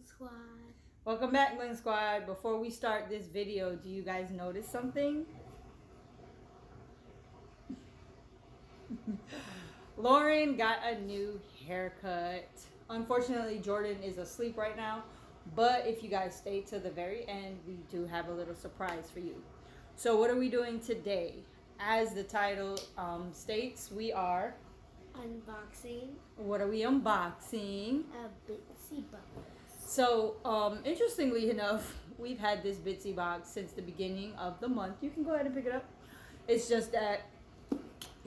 Squad. Welcome back, Link Squad. Before we start this video, do you guys notice something? Lauren got a new haircut. Unfortunately, Jordan is asleep right now, but if you guys stay to the very end, we do have a little surprise for you. So what are we doing today? As the title states, we are Unboxing what are we unboxing? a Bitsy box. So, interestingly enough, we've had this Bitsy box since the beginning of the month. You can go ahead and pick it up. It's just that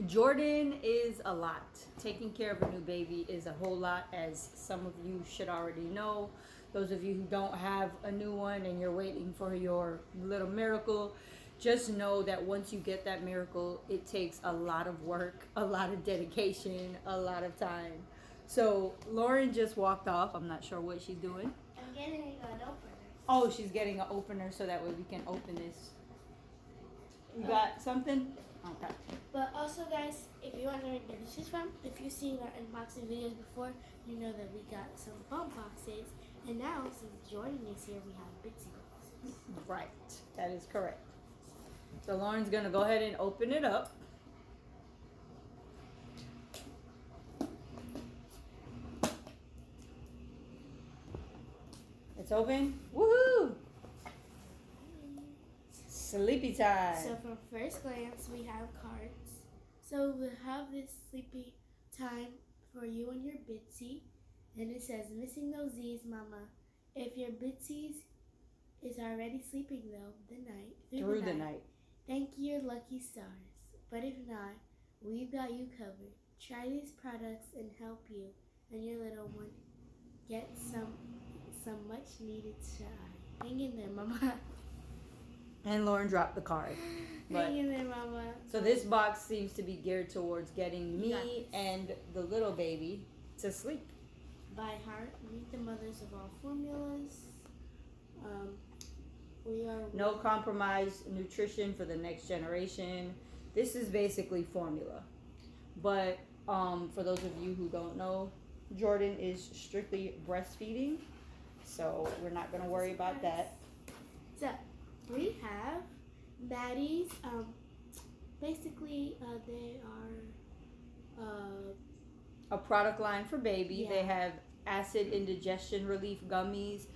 Jordan is a lot. Taking care of a new baby is a whole lot, as some of you should already know. Those of you who don't have a new one and you're waiting for your little miracle, just know that once you get that miracle, it takes a lot of work, a lot of dedication, a lot of time. So Lauren just walked off. I'm not sure what she's doing. I'm getting an opener. Oh, she's getting an opener so that way we can open this. You got something? Okay. But also, guys, if you wonder where this is from, if you've seen our unboxing videos before, you know that we got some bump boxes. And now, since Jordan is here, we have Bitsy boxes. Right. That is correct. So Lauren's going to go ahead and open it up. It's open. Woohoo! Sleepy time. So from first glance, we have cards. So we'll have this sleepy time for you and your Bitsy. And it says, missing those Z's, mama. If your Bitsy's is already sleeping though, through the night. Thank your lucky stars. But if not, we've got you covered. Try these products and help you and your little one get some much needed shine. Hang in there, mama. And Lauren dropped the card. Hang in there, mama. So this box seems to be geared towards getting me and the little baby to sleep. By heart, meet the mothers of all formulas. We are no compromise nutrition for the next generation. This is basically formula. But for those of you who don't know, Jordan is strictly breastfeeding. So we're not going to worry about that. So we have Maddie's. Basically, they are a product line for baby. Yeah. They have acid indigestion relief gummies,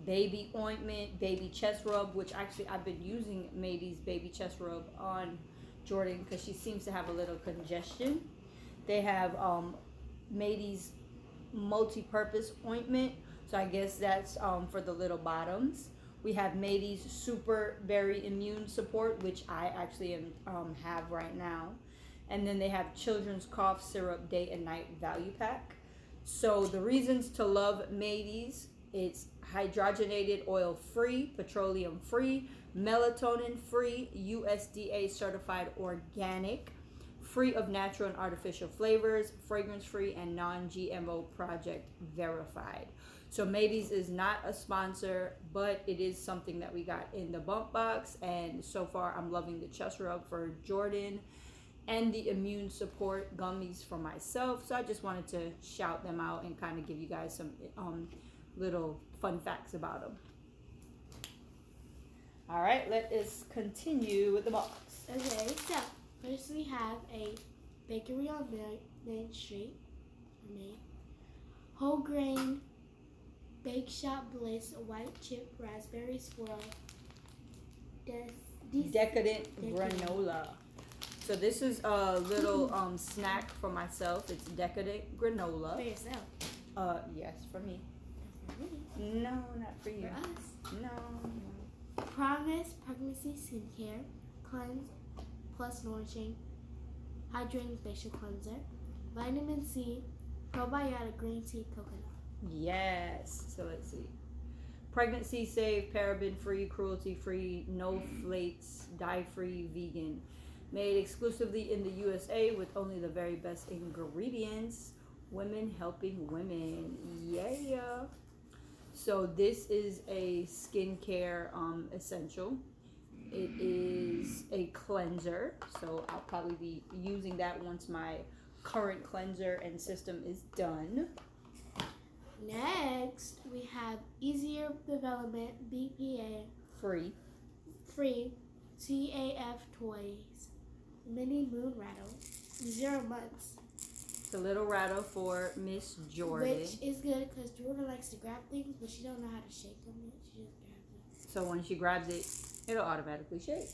baby ointment, baby chest rub, which actually I've been using Maddie's baby chest rub on Jordan because she seems to have a little congestion. They have Maddie's multi-purpose ointment, so I guess that's for the little bottoms. We have Maddie's Super Berry Immune Support, which I actually have right now. And then they have Children's Cough Syrup Day and Night Value Pack. So the reasons to love Maddie's: it's hydrogenated oil free, petroleum free, melatonin free, USDA certified organic, free of natural and artificial flavors, fragrance free, and non-GMO project verified. So Maddie's is not a sponsor, but it is something that we got in the bump box, and so far I'm loving the chest rub for Jordan and the immune support gummies for myself. So I just wanted to shout them out and kind of give you guys some little fun facts about them. All right, let us continue with the box. Okay, so first we have a bakery on Main Street. Whole grain Bake Shop Bliss white chip raspberry swirl decadent granola. So this is a little snack for myself. It's decadent granola. For yourself? Yes, for me. For me. No, not for you. For us? No. Promise Pregnancy Skincare Cleanse Plus Nourishing Hydrating Facial Cleanser. Vitamin C Probiotic Green Tea Coconut. Yes. So let's see. Pregnancy safe, paraben free, cruelty free, no flakes, dye free, vegan. Made exclusively in the USA with only the very best ingredients. Women helping women. Yeah. So this is a skincare essential. It is a cleanser. So I'll probably be using that once my current cleanser and system is done. Next, we have easier development, BPA, Free. free, TAF toys, mini moon rattle, 0 months. It's a little rattle for Miss Jordan. Which is good because Jordan likes to grab things, but she don't know how to shake them yet. She just grabs them. So when she grabs it, it'll automatically shake.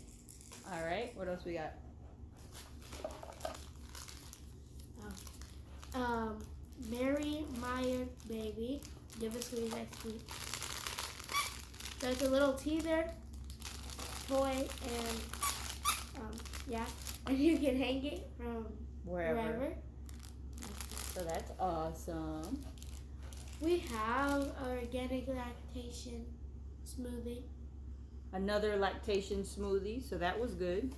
All right, what else we got? Mary Meyer baby. Give us sweet next week. So it's a little teether toy and yeah. And you can hang it from wherever. So that's awesome. We have organic lactation smoothie. Another lactation smoothie, so that was good.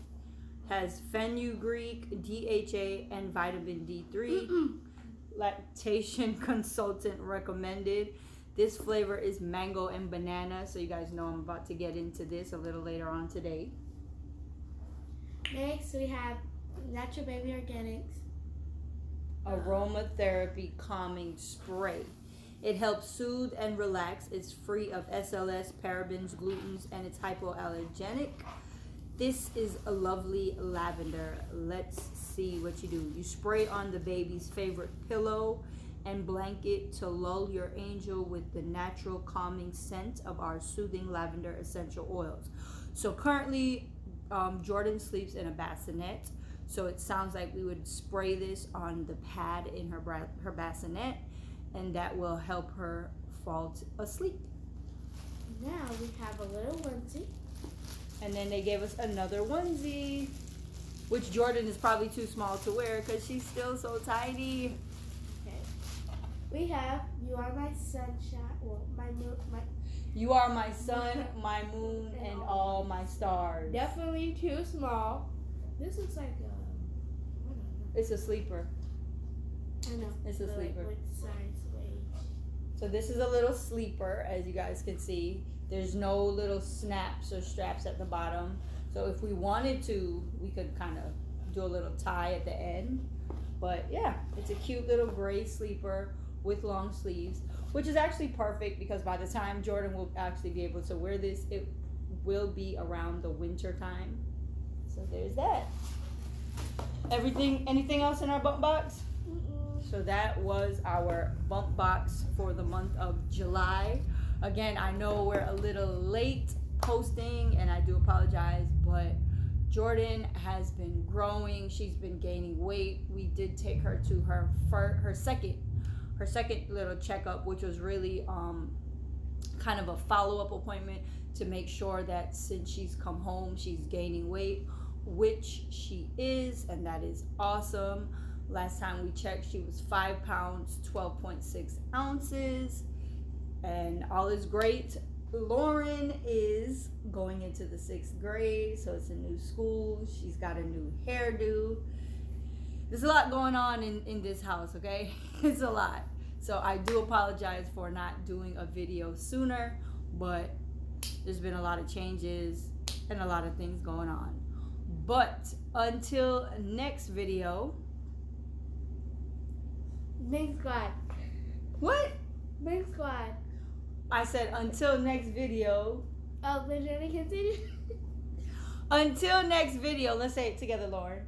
Has fenugreek, DHA, and vitamin D3. Lactation consultant recommended. This flavor is mango and banana, so you guys know I'm about to get into this a little later on today. Next, we have Natural Baby Organics. Aromatherapy calming spray. It helps soothe and relax. It's free of SLS, parabens, glutens, and it's hypoallergenic. This is a lovely lavender. Let's see what you do. You spray on the baby's favorite pillow and blanket to lull your angel with the natural calming scent of our soothing lavender essential oils. So currently, Jordan sleeps in a bassinet. So it sounds like we would spray this on the pad in her bassinet, and that will help her fall asleep. Now we have a little onesie. And then they gave us another onesie, which Jordan is probably too small to wear because she's still so tiny. Okay. We have You Are My Sunshine, well, my moon, my. You are my sun, my moon, and all my stars. Definitely too small. This looks like I don't know. It's a sleeper. I know. It's a sleeper. Like, what size weight? So this is a little sleeper, as you guys can see. There's no little snaps or straps at the bottom. So if we wanted to, we could kind of do a little tie at the end. But yeah, it's a cute little gray sleeper with long sleeves, which is actually perfect because by the time Jordan will actually be able to wear this, it will be around the winter time. So there's that. Anything else in our bump box? So that was our bump box for the month of July. Again, I know we're a little late posting and I do apologize, but Jordan has been growing. She's been gaining weight. We did take her to her second little checkup, which was really kind of a follow-up appointment to make sure that since she's come home, she's gaining weight, which she is, and that is awesome. Last time we checked, she was 5 pounds, 12.6 ounces, and all is great. Lauren is going into the 6th grade, so it's a new school. She's got a new hairdo. There's a lot going on in this house, okay? It's a lot. So I do apologize for not doing a video sooner, but there's been a lot of changes and a lot of things going on. But until next video. Big squad. What? Big squad. I said until next video. Oh, the journey continues. Until next video. Let's say it together, Lauren.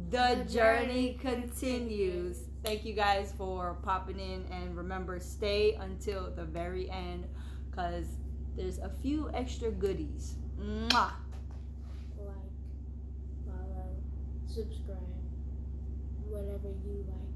The journey continues. Thank you guys for popping in, and remember, stay until the very end because there's a few extra goodies. Mwah. Like, follow, subscribe, whatever you like.